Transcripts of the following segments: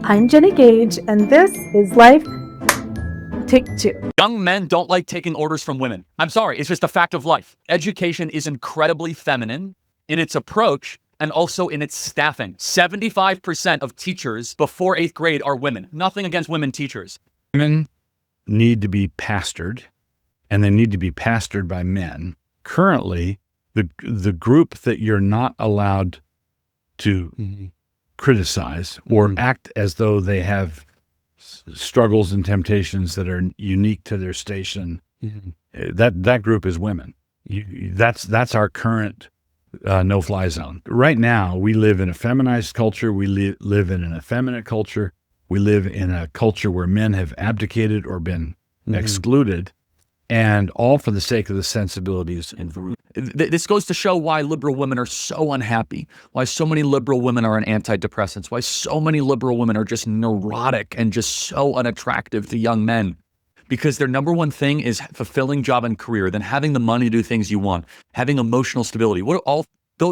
I'm Jenny Gage, and this is Life Take 2. Young men don't like taking orders from women. I'm sorry, it's just a fact of life. Education is incredibly feminine in its approach and also in its staffing. 75% of teachers before 8th grade are women. Nothing against women teachers. Women need to be pastored, and they need to be pastored by men. Currently, the group that you're not allowed to criticize or act as though they have struggles and temptations that are unique to their station, that group is women. That's our current no-fly zone. Right now, we live in a feminized culture. We live in an effeminate culture. We live in a culture where men have abdicated or been excluded, and all for the sake of the sensibilities. This goes to show why liberal women are so unhappy, why so many liberal women are on antidepressants, why so many liberal women are just neurotic and just so unattractive to young men. Because their number one thing is fulfilling job and career, then having the money to do things you want, having emotional stability.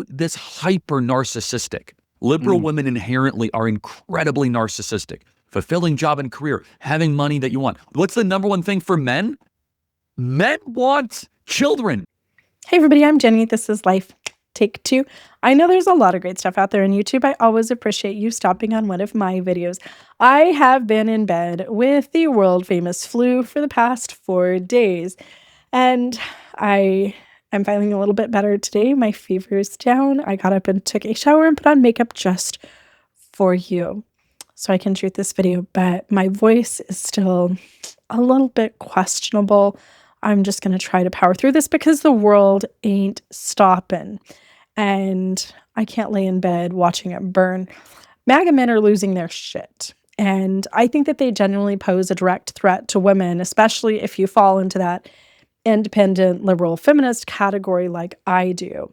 This hyper narcissistic. Liberal women inherently are incredibly narcissistic. Fulfilling job and career, having money that you want. What's the number one thing for men? Men want children. Hey everybody, I'm Jenny. This is Life Take 2. I know there's a lot of great stuff out there on YouTube. I always appreciate you stopping on one of my videos. I have been in bed with the world famous flu for the past 4 days, and I am feeling a little bit better today. My fever is down. I got up and took a shower and put on makeup just for you so I can shoot this video, but my voice is still a little bit questionable. I'm just going to try to power through this because the world ain't stopping, and I can't lay in bed watching it burn. MAGA men are losing their shit, and I think that they genuinely pose a direct threat to women, especially if you fall into that independent, liberal, feminist category like I do.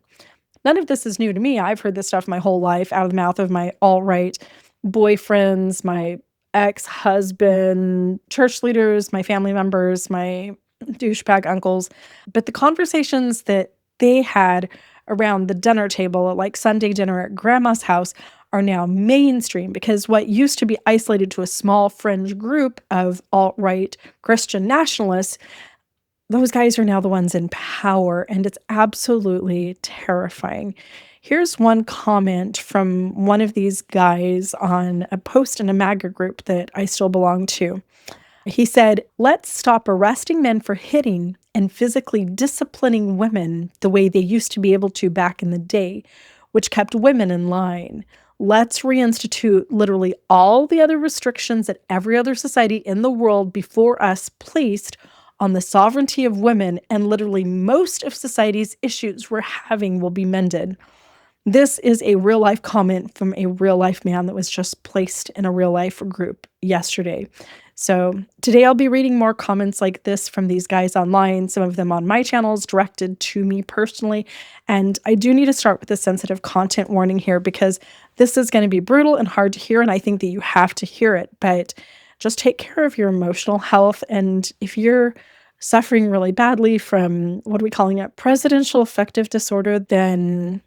None of this is new to me. I've heard this stuff my whole life out of the mouth of my alt-right boyfriends, my ex-husband, church leaders, my family members, my douchebag uncles. But the conversations that they had around the dinner table at like Sunday dinner at grandma's house are now mainstream, because what used to be isolated to a small fringe group of alt-right Christian nationalists, those guys are now the ones in power, and it's absolutely terrifying. Here's one comment from one of these guys on a post in a MAGA group that I still belong to. He said, "Let's stop arresting men for hitting and physically disciplining women the way they used to be able to back in the day, which kept women in line. Let's reinstitute literally all the other restrictions that every other society in the world before us placed on the sovereignty of women, and literally most of society's issues we're having will be mended." This is a real-life comment from a real-life man that was just placed in a real-life group yesterday. So today I'll be reading more comments like this from these guys online, some of them on my channels directed to me personally. And I do need to start with a sensitive content warning here, because this is going to be brutal and hard to hear, and I think that you have to hear it. But just take care of your emotional health, and if you're suffering really badly from, what are we calling it, presidential affective disorder, then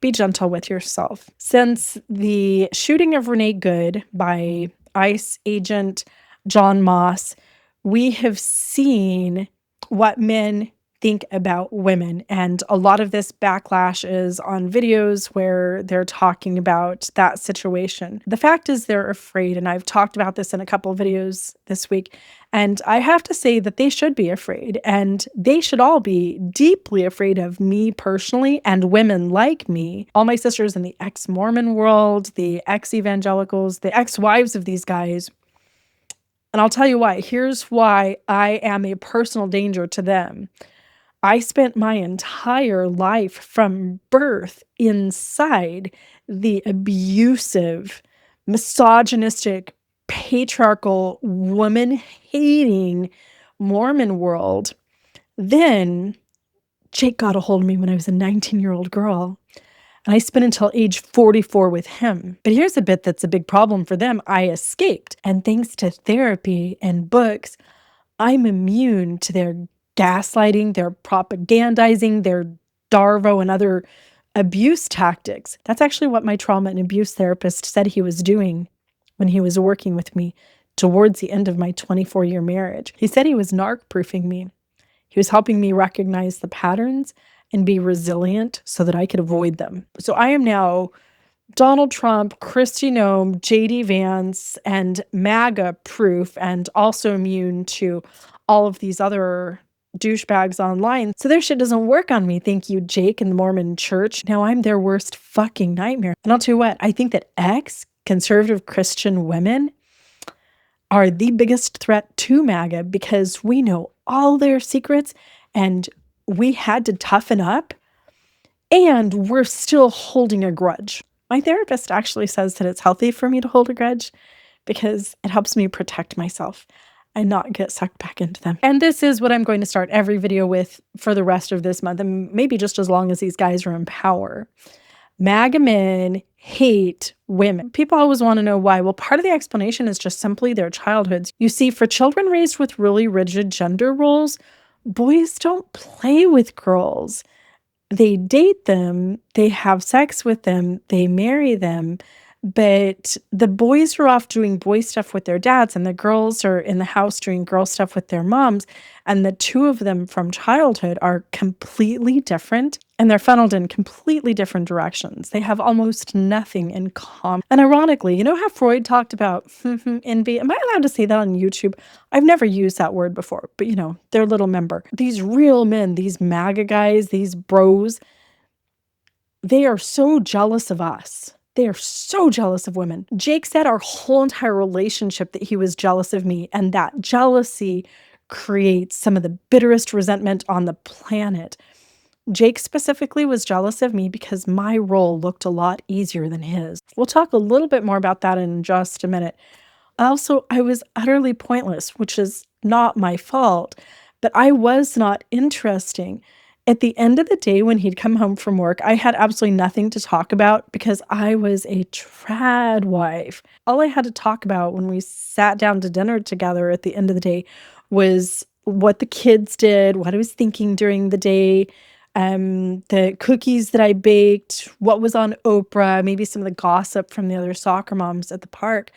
be gentle with yourself. Since the shooting of Renee Good by ICE agent John Moss, we have seen what men think about women, and a lot of this backlash is on videos where they're talking about that situation. The fact is they're afraid, and I've talked about this in a couple of videos this week, and I have to say that they should be afraid, and they should all be deeply afraid of me personally and women like me, all my sisters in the ex-Mormon world, the ex-evangelicals, the ex-wives of these guys. And I'll tell you why. Here's why I am a personal danger to them. I spent my entire life from birth inside the abusive, misogynistic, patriarchal, woman-hating Mormon world. Then Jake got a hold of me when I was a 19-year-old girl, and I spent until age 44 with him. But here's a bit that's a big problem for them. I escaped, and thanks to therapy and books, I'm immune to their gaslighting, their propagandizing, their Darvo and other abuse tactics. That's actually what my trauma and abuse therapist said he was doing when he was working with me towards the end of my 24-year marriage. He said he was narc-proofing me. He was helping me recognize the patterns and be resilient so that I could avoid them. So I am now Donald Trump, Kristi Noem, JD Vance, and MAGA proof, and also immune to all of these other douchebags online. So their shit doesn't work on me. Thank you, Jake and the Mormon Church. Now I'm their worst fucking nightmare. And I'll tell you what, I think that conservative Christian women are the biggest threat to MAGA because we know all their secrets and we had to toughen up and we're still holding a grudge. My therapist actually says that it's healthy for me to hold a grudge because it helps me protect myself and not get sucked back into them. And this is what I'm going to start every video with for the rest of this month, and maybe just as long as these guys are in power. MAGA men hate women. People always want to know why. Well, part of the explanation is just simply their childhoods. You see, for children raised with really rigid gender roles, boys don't play with girls. They date them, they have sex with them, they marry them, but the boys are off doing boy stuff with their dads and the girls are in the house doing girl stuff with their moms. And the two of them from childhood are completely different and they're funneled in completely different directions. They have almost nothing in common. And ironically, you know how Freud talked about envy? Am I allowed to say that on YouTube? I've never used that word before, but you know, their little member. These real men, these MAGA guys, these bros, they are so jealous of us. They are so jealous of women. Jake said our whole entire relationship that he was jealous of me, and that jealousy creates some of the bitterest resentment on the planet. Jake specifically was jealous of me because my role looked a lot easier than his. We'll talk a little bit more about that in just a minute. Also, I was utterly pointless, which is not my fault, but I was not interesting. At the end of the day, when he'd come home from work, I had absolutely nothing to talk about because I was a Tradwife. All I had to talk about when we sat down to dinner together at the end of the day was what the kids did, what I was thinking during the day, the cookies that I baked, what was on Oprah, maybe some of the gossip from the other soccer moms at the park.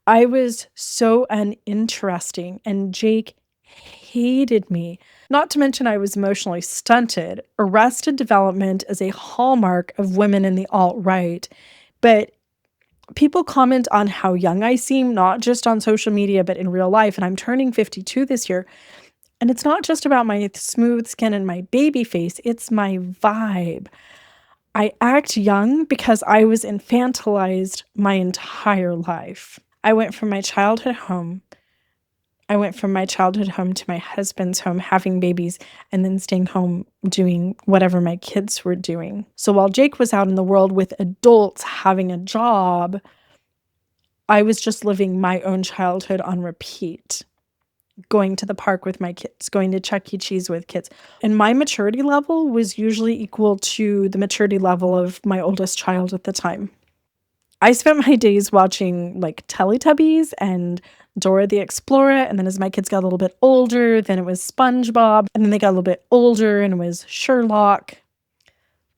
I was so uninteresting, and Jake hated me. Not to mention I was emotionally stunted. Arrested development is a hallmark of women in the alt-right. But people comment on how young I seem, not just on social media, but in real life. And I'm turning 52 this year. And it's not just about my smooth skin and my baby face. It's my vibe. I act young because I was infantilized my entire life. I went from my childhood home to my husband's home, having babies, and then staying home doing whatever my kids were doing. So while Jake was out in the world with adults having a job, I was just living my own childhood on repeat. Going to the park with my kids, going to Chuck E. Cheese with kids. And my maturity level was usually equal to the maturity level of my oldest child at the time. I spent my days watching like Teletubbies and Dora the Explorer, and then as my kids got a little bit older, then it was SpongeBob, and then they got a little bit older and it was Sherlock.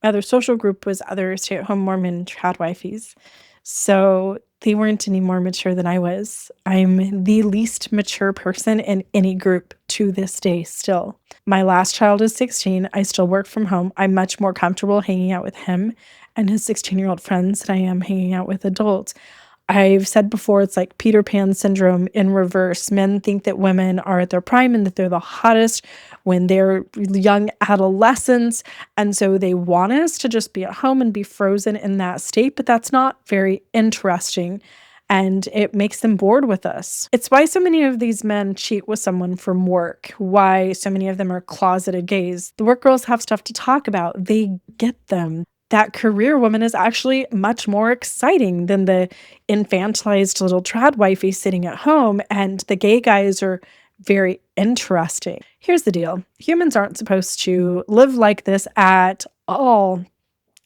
My other social group was other stay-at-home Mormon Tradwifes. So they weren't any more mature than I was. I'm the least mature person in any group to this day still. My last child is 16. I still work from home. I'm much more comfortable hanging out with him and his 16-year-old friends than I am hanging out with adults. I've said before, it's like Peter Pan syndrome in reverse. Men think that women are at their prime and that they're the hottest when they're young adolescents. And so they want us to just be at home and be frozen in that state. But that's not very interesting. And it makes them bored with us. It's why so many of these men cheat with someone from work, why so many of them are closeted gays. The work girls have stuff to talk about. They get them. That career woman is actually much more exciting than the infantilized little Tradwifey sitting at home, and the gay guys are very interesting. Here's the deal. Humans aren't supposed to live like this at all.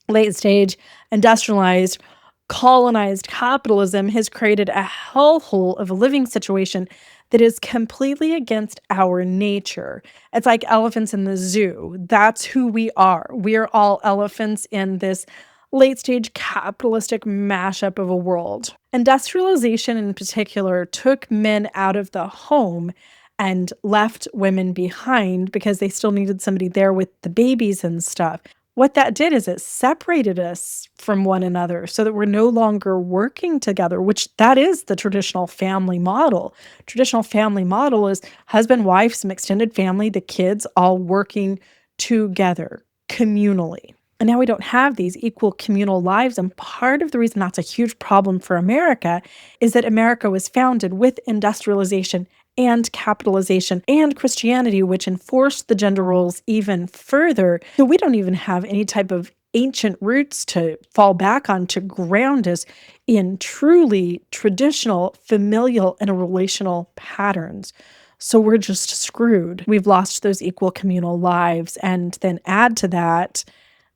Late stage, industrialized, colonized capitalism has created a hellhole of a living situation that is completely against our nature. It's like elephants in the zoo. That's who we are. We are all elephants in this late-stage capitalistic mashup of a world. Industrialization in particular took men out of the home and left women behind because they still needed somebody there with the babies and stuff. What that did is it separated us from one another so that we're no longer working together, which that is the traditional family model. Traditional family model is husband, wife, some extended family, the kids all working together communally. And now we don't have these equal communal lives. And part of the reason that's a huge problem for America is that America was founded with industrialization and capitalization and Christianity, which enforced the gender roles even further. So we don't even have any type of ancient roots to fall back on to ground us in truly traditional, familial, and relational patterns. So we're just screwed. We've lost those equal communal lives. And then add to that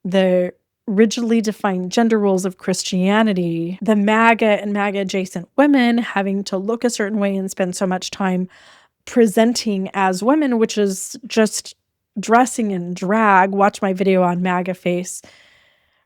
the rigidly defined gender roles of Christianity, the MAGA and MAGA adjacent women having to look a certain way and spend so much time presenting as women, which is just dressing in drag. Watch my video on MAGA face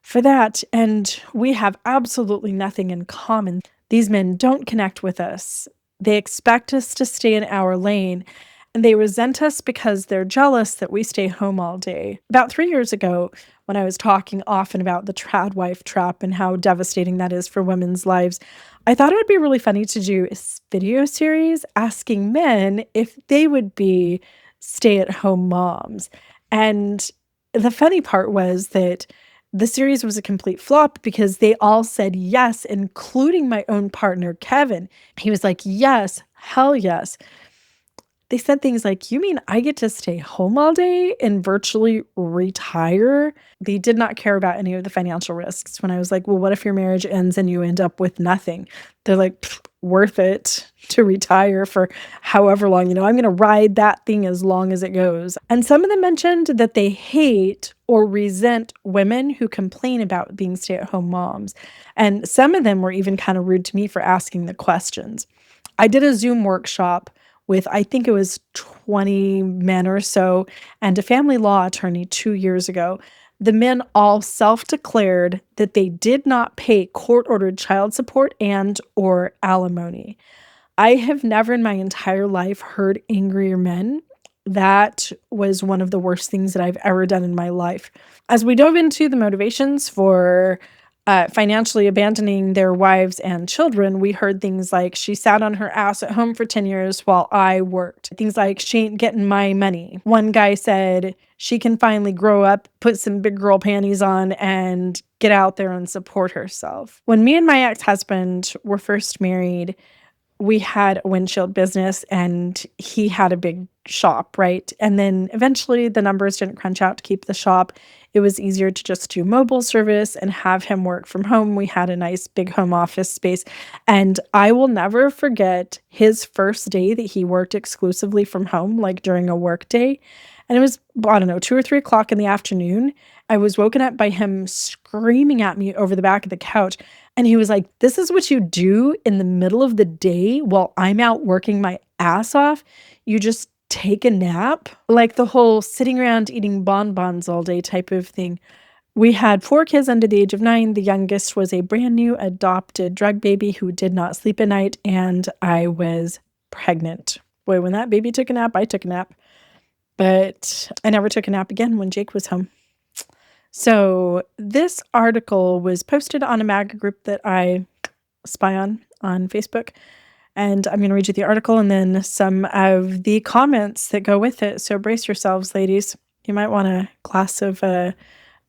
for that. And we have absolutely nothing in common. These men don't connect with us. They expect us to stay in our lane. And they resent us because they're jealous that we stay home all day. About 3 years ago, when I was talking often about the Tradwife trap and how devastating that is for women's lives, I thought it would be really funny to do a video series asking men if they would be stay-at-home moms. And the funny part was that the series was a complete flop because they all said yes, including my own partner, Kevin. He was like, yes, hell yes. They said things like, you mean I get to stay home all day and virtually retire? They did not care about any of the financial risks. When I was like, well, what if your marriage ends and you end up with nothing? They're like, worth it to retire for however long. I'm going to ride that thing as long as it goes. And some of them mentioned that they hate or resent women who complain about being stay-at-home moms. And some of them were even kind of rude to me for asking the questions. I did a Zoom workshop with, I think it was 20 men or so, and a family law attorney 2 years ago. The men all self-declared that they did not pay court-ordered child support and or alimony. I have never in my entire life heard angrier men. That was one of the worst things that I've ever done in my life. As we dove into the motivations for financially abandoning their wives and children, we heard things like, she sat on her ass at home for 10 years while I worked. Things like, she ain't getting my money. One guy said, she can finally grow up, put some big girl panties on, and get out there and support herself. When me and my ex-husband were first married, we had a windshield business and he had a big shop, right? And then eventually the numbers didn't crunch out to keep the shop. It was easier to just do mobile service and have him work from home. We had a nice big home office space. And I will never forget his first day that he worked exclusively from home, like during a work day. And it was, I don't know, 2 or 3 o'clock in the afternoon. I was woken up by him screaming at me over the back of the couch. And he was like, this is what you do in the middle of the day while I'm out working my ass off? You just take a nap? Like the whole sitting around eating bonbons all day type of thing. We had 4 kids under the age of 9. The youngest was a brand new adopted drug baby who did not sleep at night. And I was pregnant. Boy, when that baby took a nap, I took a nap. But I never took a nap again when Jake was home. So this article was posted on a MAGA group that I spy on Facebook. And I'm going to read you the article and then some of the comments that go with it. So brace yourselves, ladies. You might want a glass of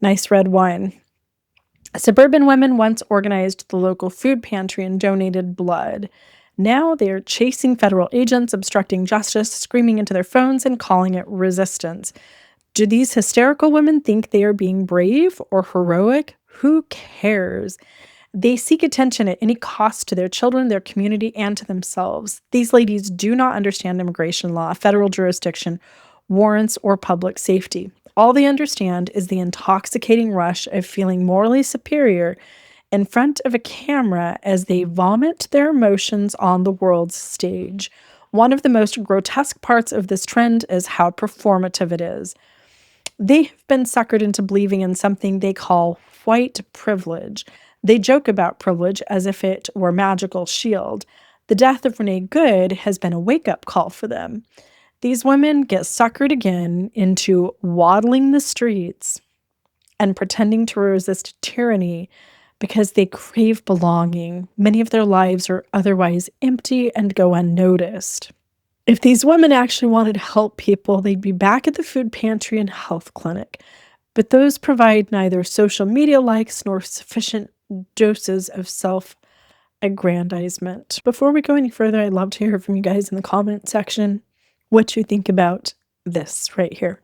nice red wine. Suburban women once organized the local food pantry and donated blood. Now they're chasing federal agents, obstructing justice, screaming into their phones, and calling it resistance. Do these hysterical women think they are being brave or heroic? Who cares? They seek attention at any cost to their children, their community, and to themselves. These ladies do not understand immigration law, federal jurisdiction, warrants, or public safety. All they understand is the intoxicating rush of feeling morally superior in front of a camera as they vomit their emotions on the world's stage. One of the most grotesque parts of this trend is how performative it is. They have been suckered into believing in something they call white privilege. They joke about privilege as if it were a magical shield. The death of Renee Good has been a wake-up call for them. These women get suckered again into waddling the streets and pretending to resist tyranny because they crave belonging. Many of their lives are otherwise empty and go unnoticed. If these women actually wanted to help people, they'd be back at the food pantry and health clinic. But those provide neither social media likes nor sufficient doses of self-aggrandizement. Before we go any further, I'd love to hear from you guys in the comment section what you think about this right here.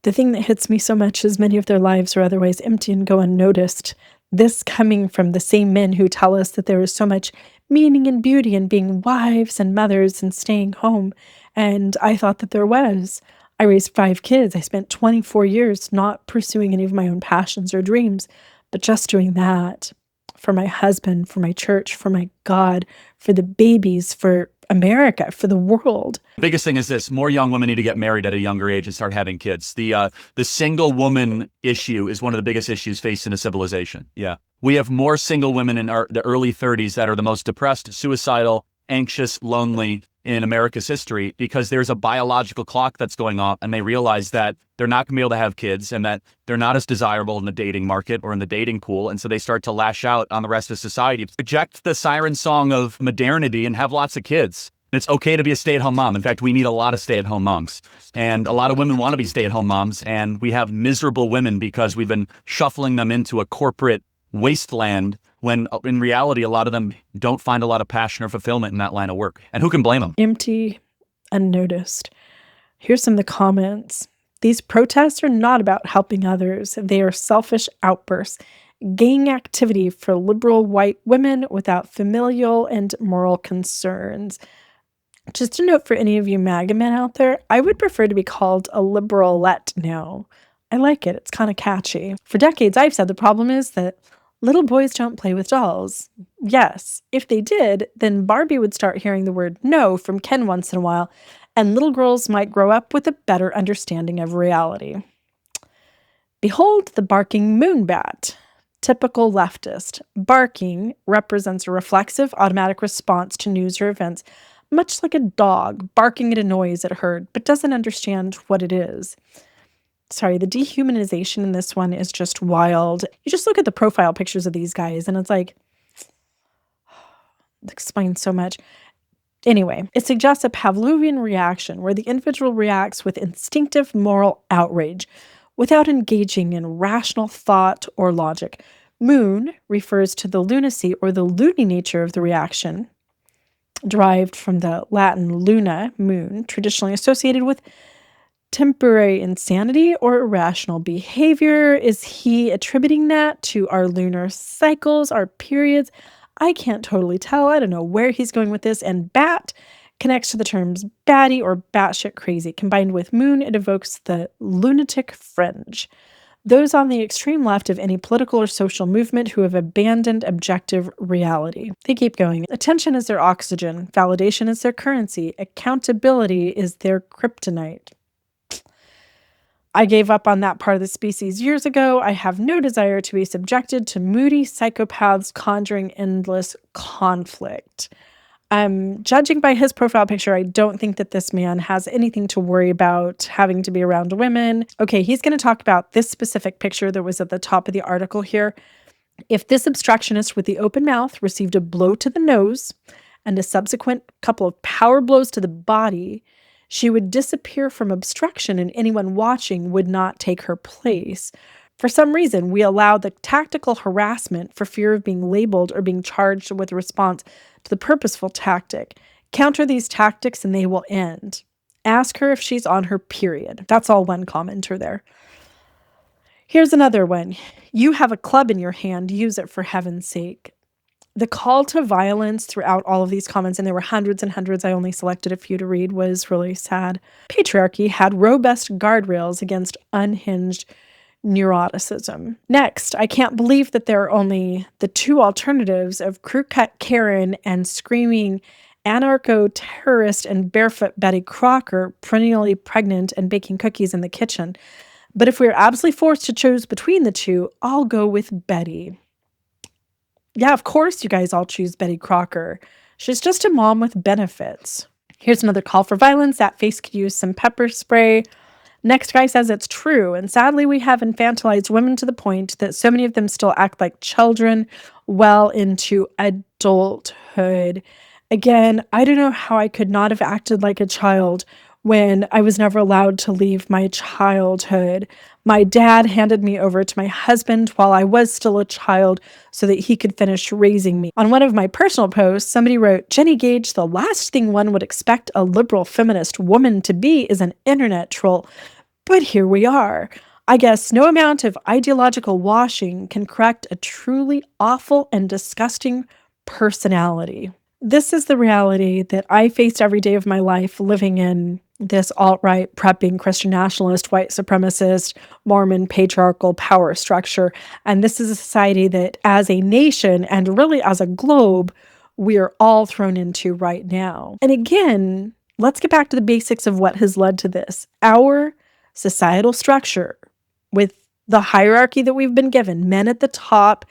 The thing that hits me so much is many of their lives are otherwise empty and go unnoticed. This coming from the same men who tell us that there is so much meaning and beauty in being wives and mothers and staying home. And I thought that there was. I raised 5 kids. I spent 24 years not pursuing any of my own passions or dreams, but just doing that for my husband, for my church, for my God, for the babies, for America, for the world. The biggest thing is this: more young women need to get married at a younger age and start having kids. The single woman issue is one of the biggest issues faced in a civilization. Yeah. We have more single women in the early 30s that are the most depressed, suicidal, anxious, lonely in America's history, because there's a biological clock that's going off, and they realize that they're not going to be able to have kids and that they're not as desirable in the dating market or in the dating pool. And so they start to lash out on the rest of society, reject the siren song of modernity and have lots of kids. It's okay to be a stay-at-home mom. In fact, we need a lot of stay-at-home moms. And a lot of women want to be stay-at-home moms. And we have miserable women because we've been shuffling them into a corporate wasteland when in reality, a lot of them don't find a lot of passion or fulfillment in that line of work. And who can blame them? Empty, unnoticed. Here's some of the comments. These protests are not about helping others. They are selfish outbursts, gang activity for liberal white women without familial and moral concerns. Just a note for any of you MAGA men out there, I would prefer to be called a liberalette now. I like it. It's kind of catchy. For decades, I've said the problem is that little boys don't play with dolls. Yes, if they did, then Barbie would start hearing the word no from Ken once in a while, and little girls might grow up with a better understanding of reality. Behold the barking moonbat. Typical leftist. Barking represents a reflexive, automatic response to news or events, much like a dog barking at a noise it heard, but doesn't understand what it is. Sorry, the dehumanization in this one is just wild. You just look at the profile pictures of these guys and it's like, it explains so much. Anyway, it suggests a Pavlovian reaction where the individual reacts with instinctive moral outrage without engaging in rational thought or logic. Moon refers to the lunacy or the loony nature of the reaction, derived from the Latin luna, moon, traditionally associated with temporary insanity or irrational behavior. Is he attributing that to our lunar cycles, our periods? I can't totally tell. I don't know where he's going with this. And bat connects to the terms batty or batshit crazy. Combined with moon, it evokes the lunatic fringe. Those on the extreme left of any political or social movement who have abandoned objective reality. They keep going. Attention is their oxygen. Validation is their currency. Accountability is their kryptonite. I gave up on that part of the species years ago. I have no desire to be subjected to moody psychopaths conjuring endless conflict. Judging by his profile picture, I don't think that this man has anything to worry about having to be around women. Okay, he's going to talk about this specific picture that was at the top of the article here. If this obstructionist with the open mouth received a blow to the nose and a subsequent couple of power blows to the body, she would disappear from obstruction and anyone watching would not take her place. For some reason, we allow the tactical harassment for fear of being labeled or being charged with a response to the purposeful tactic. Counter these tactics and they will end. Ask her if she's on her period. That's all one commenter there. Here's another one. You have a club in your hand. Use it for heaven's sake. The call to violence throughout all of these comments, and there were hundreds and hundreds, I only selected a few to read, was really sad. Patriarchy had robust guardrails against unhinged neuroticism. Next, I can't believe that there are only the two alternatives of crew-cut Karen and screaming anarcho-terrorist and barefoot Betty Crocker, perennially pregnant and baking cookies in the kitchen. But if we are absolutely forced to choose between the two, I'll go with Betty. Yeah, of course you guys all choose Betty Crocker. She's just a mom with benefits. Here's another call for violence. That face could use some pepper spray. Next guy says it's true. And sadly, we have infantilized women to the point that so many of them still act like children well into adulthood. Again, I don't know how I could not have acted like a child when I was never allowed to leave my childhood. My dad handed me over to my husband while I was still a child so that he could finish raising me. On one of my personal posts, somebody wrote, Jenny Gage, the last thing one would expect a liberal feminist woman to be is an internet troll. But here we are. I guess no amount of ideological washing can correct a truly awful and disgusting personality. This is the reality that I faced every day of my life living in this alt-right, prepping, Christian nationalist, white supremacist, Mormon, patriarchal power structure. And this is a society that as a nation and really as a globe, we are all thrown into right now. And again, let's get back to the basics of what has led to this. Our societal structure with the hierarchy that we've been given, men at the top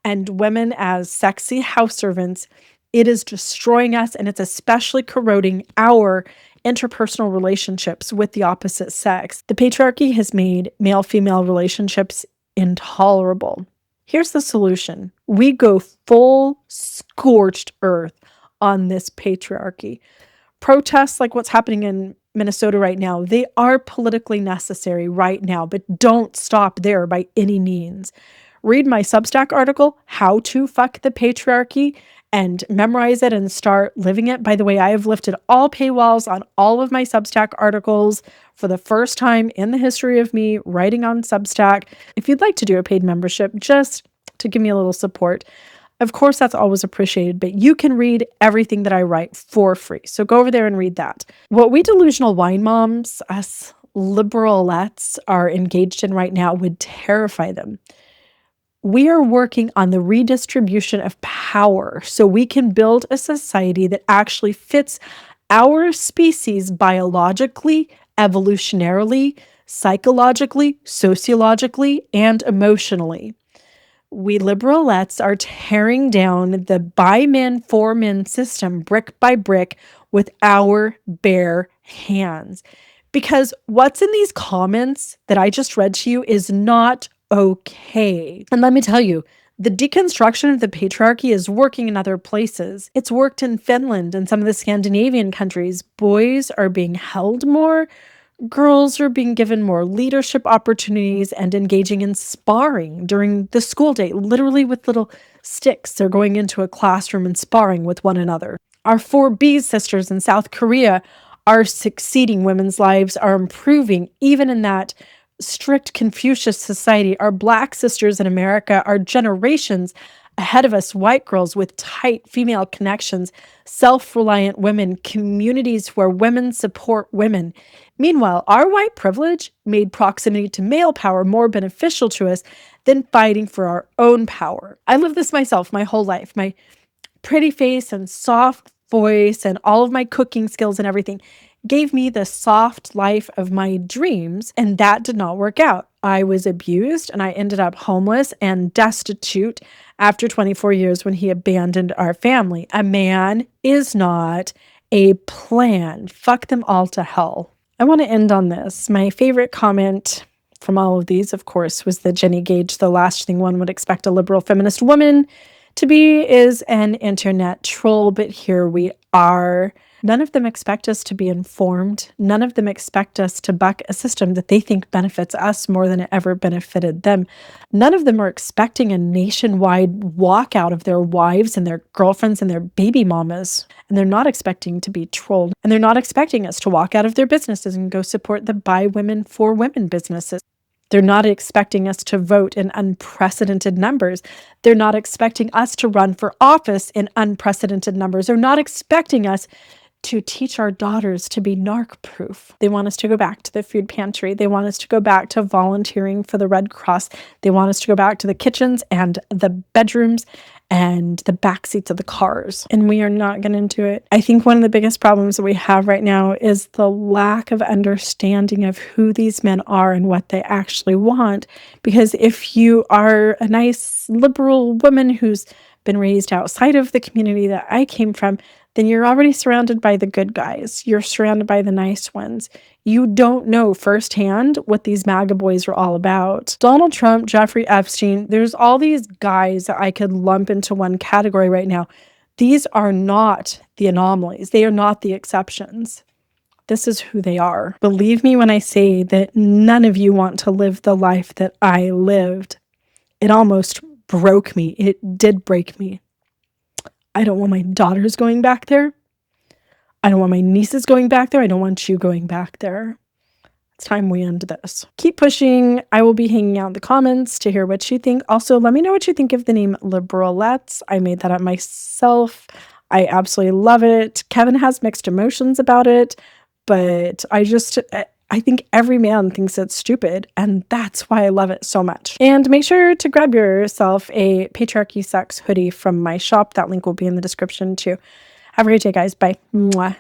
and women as sexy house servants, it is destroying us, and it's especially corroding our interpersonal relationships with the opposite sex. The patriarchy has made male-female relationships intolerable. Here's the solution. We go full scorched earth on this patriarchy. Protests like what's happening in Minnesota right now, they are politically necessary right now, but don't stop there by any means. Read my Substack article, How to Fuck the Patriarchy, and memorize it and start living it. By the way, I have lifted all paywalls on all of my Substack articles for the first time in the history of me writing on Substack. If you'd like to do a paid membership, just to give me a little support, of course, that's always appreciated, but you can read everything that I write for free. So go over there and read that. What we delusional wine moms, us liberalettes, are engaged in right now would terrify them. We are working on the redistribution of power so we can build a society that actually fits our species biologically, evolutionarily, psychologically, sociologically, and emotionally. We liberalettes are tearing down the by men for men system brick by brick with our bare hands. Because what's in these comments that I just read to you is not okay. And let me tell you, the deconstruction of the patriarchy is working in other places. It's worked in Finland and some of the Scandinavian countries. Boys are being held more. Girls are being given more leadership opportunities and engaging in sparring during the school day, literally with little sticks. They're going into a classroom and sparring with one another. Our 4B sisters in South Korea are succeeding. Women's lives are improving, even in that strict Confucius society. Our Black sisters in America are generations ahead of us, white girls with tight female connections, self-reliant women, communities where women support women. Meanwhile, our white privilege made proximity to male power more beneficial to us than fighting for our own power. I lived this myself my whole life. My pretty face and soft voice and all of my cooking skills and everything gave me the soft life of my dreams, and that did not work out. I was abused and I ended up homeless and destitute after 24 years when he abandoned our family. A man is not a plan. Fuck them all to hell. I want to end on this. My favorite comment from all of these, of course, was that Jenny Gage, the last thing one would expect a liberal feminist woman to be, is an internet troll, but here we are. None of them expect us to be informed. None of them expect us to buck a system that they think benefits us more than it ever benefited them. None of them are expecting a nationwide walkout of their wives and their girlfriends and their baby mamas. And they're not expecting to be trolled. And they're not expecting us to walk out of their businesses and go support the by women for women businesses. They're not expecting us to vote in unprecedented numbers. They're not expecting us to run for office in unprecedented numbers. They're not expecting us to teach our daughters to be narc-proof. They want us to go back to the food pantry. They want us to go back to volunteering for the Red Cross. They want us to go back to the kitchens and the bedrooms and the back seats of the cars. And we are not going to do it. I think one of the biggest problems that we have right now is the lack of understanding of who these men are and what they actually want. Because if you are a nice liberal woman who's been raised outside of the community that I came from, then you're already surrounded by the good guys. You're surrounded by the nice ones. You don't know firsthand what these MAGA boys are all about. Donald Trump, Jeffrey Epstein, there's all these guys that I could lump into one category right now. These are not the anomalies. They are not the exceptions. This is who they are. Believe me when I say that none of you want to live the life that I lived. It almost broke me. It did break me. I don't want my daughters going back there. I don't want my nieces going back there. I don't want you going back there. It's time we end this. Keep pushing. I will be hanging out in the comments to hear what you think. Also, let me know what you think of the name Liberalettes. I made that up myself. I absolutely love it. Kevin has mixed emotions about it, but I think every man thinks it's stupid, and that's why I love it so much. And make sure to grab yourself a Patriarchy Sucks hoodie from my shop. That link will be in the description too. Have a great day, guys. Bye. Mwah.